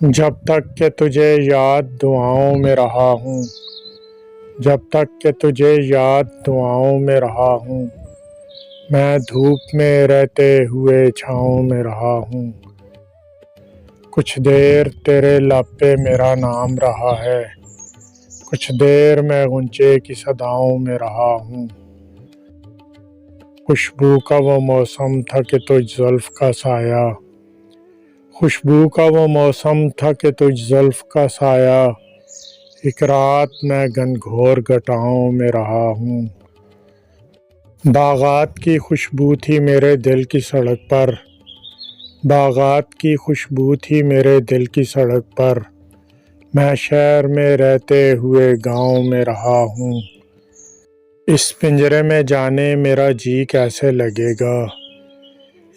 جب تک کہ تجھے یاد دعاؤں میں رہا ہوں، جب تک کہ تجھے یاد دعاؤں میں رہا ہوں، میں دھوپ میں رہتے ہوئے چھاؤں میں رہا ہوں۔ کچھ دیر تیرے لب پہ میرا نام رہا ہے، کچھ دیر میں غنچے کی صداؤں میں رہا ہوں۔ خوشبو کا وہ موسم تھا کہ تجھ زلف کا سایہ، خوشبو کا وہ موسم تھا کہ تجھ زلف کا سایہ، ایک رات میں گھنگھور گھٹاؤں میں رہا ہوں۔ باغات کی خوشبو تھی میرے دل کی سڑک پر، باغات کی خوشبو تھی میرے دل کی سڑک پر، میں شہر میں رہتے ہوئے گاؤں میں رہا ہوں۔ اس پنجرے میں جانے میرا جی کیسے لگے گا،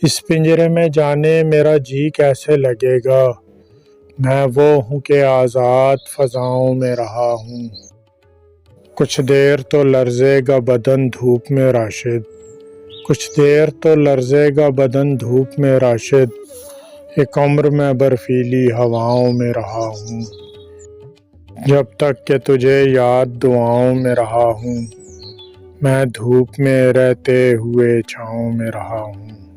اس پنجرے میں جانے میرا جی کیسے لگے گا، میں وہ ہوں کہ آزاد فضاؤں میں رہا ہوں۔ کچھ دیر تو لرزے گا بدن دھوپ میں راشد، کچھ دیر تو لرزے گا بدن دھوپ میں راشد، ایک عمر میں برفیلی ہواؤں میں رہا ہوں۔ جب تک کہ تجھے یاد دعاؤں میں رہا ہوں، میں دھوپ میں رہتے ہوئے چھاؤں میں رہا ہوں۔